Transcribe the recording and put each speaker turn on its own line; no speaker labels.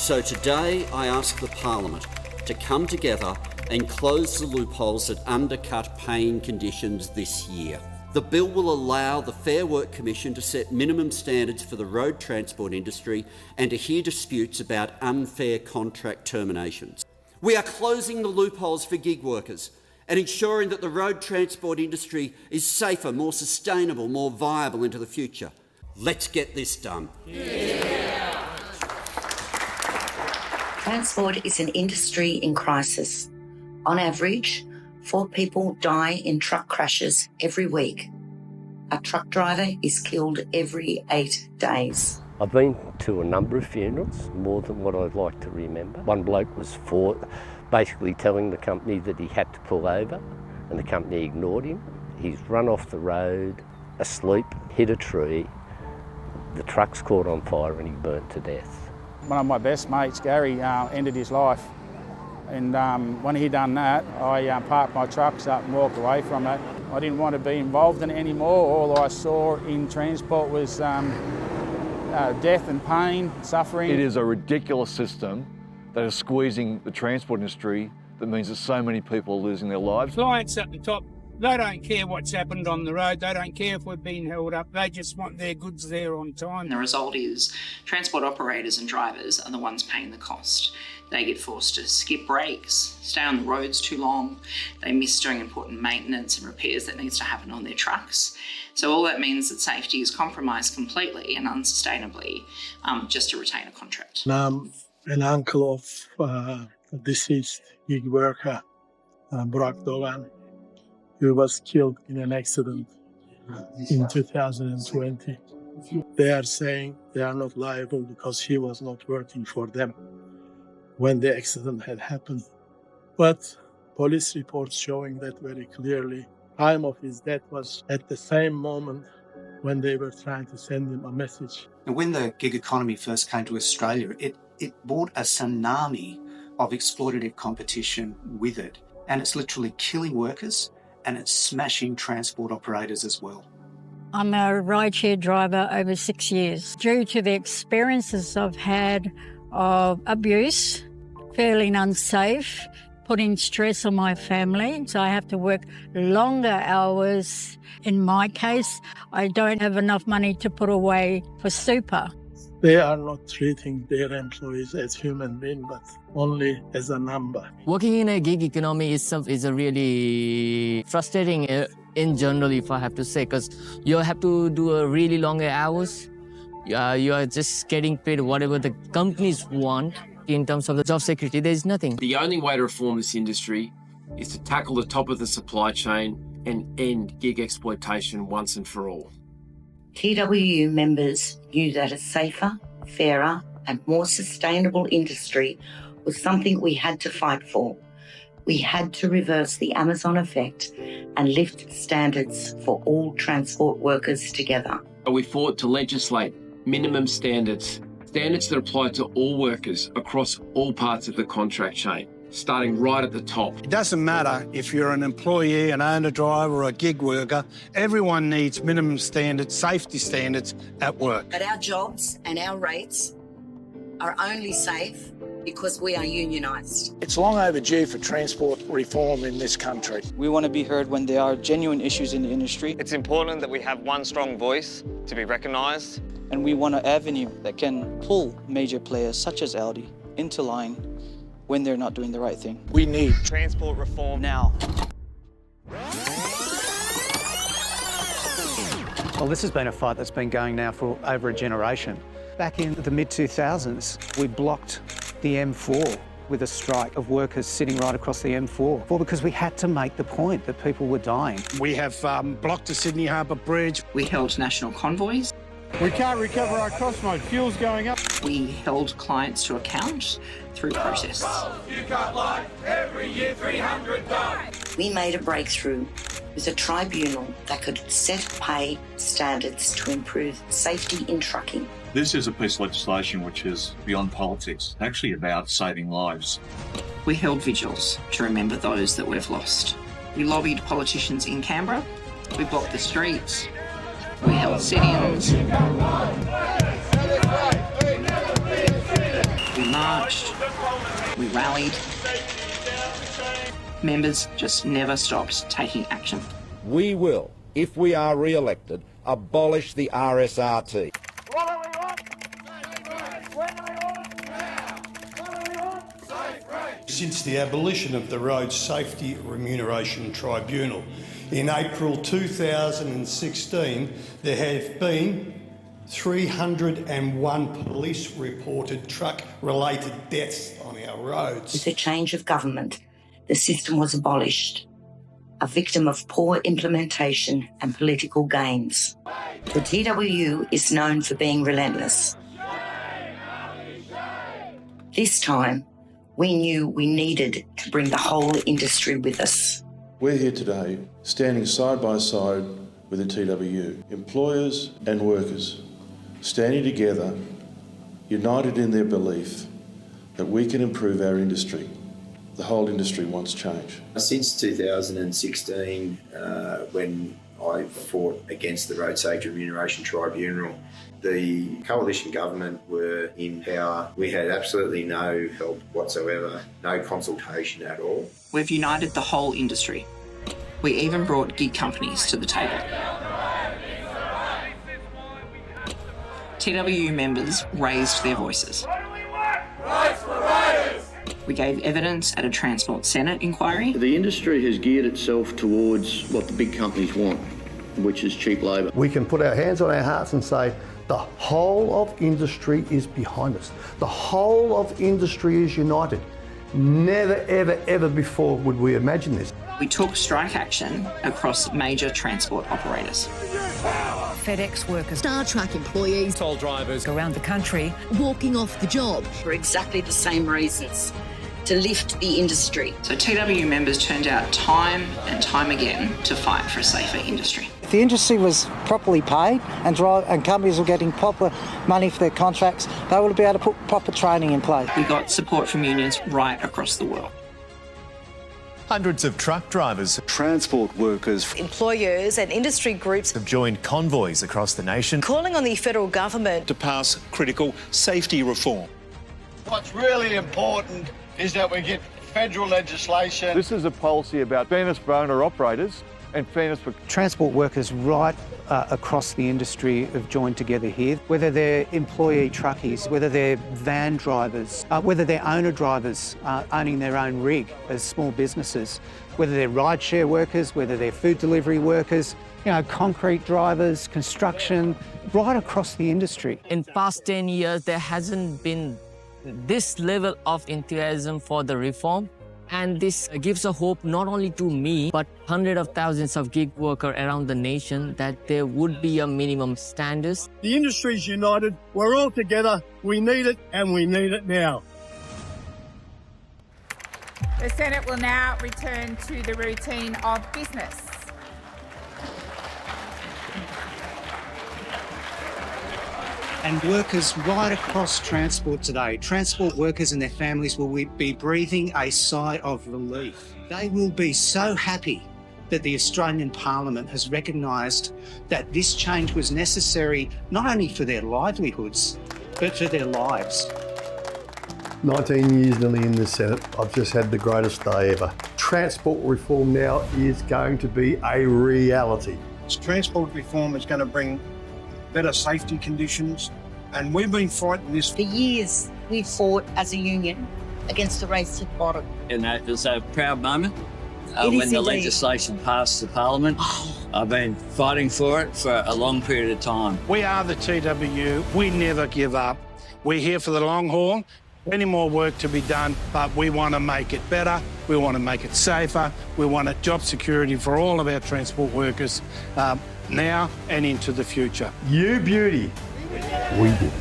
So today I ask the Parliament to come together and close the loopholes that undercut paying conditions this year. The bill will allow the Fair Work Commission to set minimum standards for the road transport industry and to hear disputes about unfair contract terminations. We are closing the loopholes for gig workers and ensuring that the road transport industry is safer, more sustainable, more viable into the future. Let's get this done.
Yeah. Transport is an industry in crisis. On average, 4 people die in truck crashes every week. A truck driver is killed every 8 days.
I've been to a number of funerals, more than what I'd like to remember. One bloke was basically telling the company that he had to pull over, and the company ignored him. He's run off the road, asleep, hit a tree. The truck's caught on fire and he burnt to death.
One of my best mates, Gary, ended his life. And when he done that, I parked my trucks up and walked away from it. I didn't want to be involved in it anymore. All I saw in transport was death and pain, suffering.
It is a ridiculous system that is squeezing the transport industry that means that so many people are losing their lives.
Clients at the top, they don't care what's happened on the road. They don't care if we're being held up. They just want their goods there on time.
The result is transport operators and drivers are the ones paying the cost. They get forced to skip breaks, stay on the roads too long. They miss doing important maintenance and repairs that needs to happen on their trucks. So all that means that safety is compromised completely and unsustainably just to retain a contract.
I'm an uncle of a deceased gig worker, Brock Dogan, who was killed in an accident in 2020. They are saying they are not liable because he was not working for them when the accident had happened. But police reports showing that very clearly. Time of his death was at the same moment when they were trying to send him a message.
And when the gig economy first came to Australia, it brought a tsunami of exploitative competition with it. And it's literally killing workers and it's smashing transport operators as well.
I'm a rideshare driver over 6 years. Due to the experiences I've had of abuse, feeling unsafe, putting stress on my family, so I have to work longer hours. In my case, I don't have enough money to put away for super.
They are not treating their employees as human beings, but only as a number.
Working in a gig economy is a really frustrating in general, if I have to say, because you have to do a really longer hours. You are just getting paid whatever the companies want. In terms of the job security, there is nothing.
The only way to reform this industry is to tackle the top of the supply chain and end gig exploitation once and for all.
TWU members knew that a safer, fairer and more sustainable industry was something we had to fight for. We had to reverse the Amazon effect and lift standards for all transport workers together.
We fought to legislate minimum standards that apply to all workers across all parts of the contract chain, starting right at the top.
It doesn't matter if you're an employee, an owner-driver or a gig worker, everyone needs minimum standards, safety standards at work.
But our jobs and our rates are only safe because we are unionised.
It's long overdue for transport reform in this country.
We want to be heard when there are genuine issues in the industry.
It's important that we have one strong voice to be recognised.
And we want an avenue that can pull major players such as Aldi into line when they're not doing the right thing.
We need
transport reform
now.
Well, this has been a fight that's been going now for over a generation. Back in the mid-2000s, we blocked the M4 with a strike of workers sitting right across the M4. Well, because we had to make the point that people were dying.
We have blocked the Sydney Harbour Bridge.
We held national convoys.
We can't recover our cost mode. Fuel's going up.
We held clients to account through protests.
You cut life every year 300 die.
We made a breakthrough with a tribunal that could set pay standards to improve safety in trucking.
This is a piece of legislation which is beyond politics, actually about saving lives.
We held vigils to remember those that we've lost. We lobbied politicians in Canberra. We blocked the streets. We held sit-ins. We marched, we rallied. Members just never stopped taking action.
We will, if we are re-elected, abolish the RSRT.
Since the abolition of the Road Safety Remuneration Tribunal in April 2016, there have been 301 police-reported truck-related deaths on our roads.
With a change of government, the system was abolished, a victim of poor implementation and political gains. The TWU is known for being relentless. This time, we knew we needed to bring the whole industry with us.
We're here today, standing side by side with the TWU, employers and workers, standing together, united in their belief that we can improve our industry. The whole industry wants change.
Since 2016, when I fought against the Road Safety Remuneration Tribunal, the coalition government were in power. We had absolutely no help whatsoever, no consultation at all.
We've united the whole industry. We even brought gig companies to the table. TWU members raised their voices.
Rights for riders!
We gave evidence at a Transport Senate inquiry.
The industry has geared itself towards what the big companies want, which is cheap labour.
We can put our hands on our hearts and say, the whole of industry is behind us. The whole of industry is united. Never, ever, ever before would we imagine this.
We took strike action across major transport operators.
FedEx workers, Star Trek employees,
toll drivers
around the country, walking off the job.
For exactly the same reasons, to lift the industry.
So TWU members turned out time and time again to fight for a safer industry.
If the industry was properly paid and companies were getting proper money for their contracts, they would be able to put proper training in place.
We got support from unions right across the world.
Hundreds of truck drivers,
transport workers,
employers and industry groups
have joined convoys across the nation,
calling on the federal government
to pass critical safety reform.
What's really important is that we get federal legislation.
This is a policy about fairness for owner-operators and fairness for...
Transport workers right across the industry have joined together here, whether they're employee truckies, whether they're van drivers, whether they're owner drivers owning their own rig as small businesses, whether they're rideshare workers, whether they're food delivery workers, concrete drivers, construction, right across the industry.
In past 10 years, there hasn't been this level of enthusiasm for the reform. And this gives a hope not only to me, but hundreds of thousands of gig workers around the nation that there would be a minimum standards.
The industry's united, we're all together, we need it and we need it now.
The Senate will now return to the routine of business.
And workers right across transport today, transport workers and their families will be breathing a sigh of relief. They will be so happy that the Australian Parliament has recognised that this change was necessary not only for their livelihoods, but for their lives.
19 years nearly in the Senate, I've just had the greatest day ever. Transport reform now is going to be a reality.
Transport reform is going to bring better safety conditions, and we've been fighting this
for years. We fought as a union against the race to the bottom.
And it was a proud moment when the legislation passed the Parliament. I've been fighting for it for a long period of time.
We are the TWU. We never give up. We're here for the long haul. Plenty more work to be done, but we want to make it better. We want to make it safer. We want a job security for all of our transport workers now and into the future.
You beauty. We did.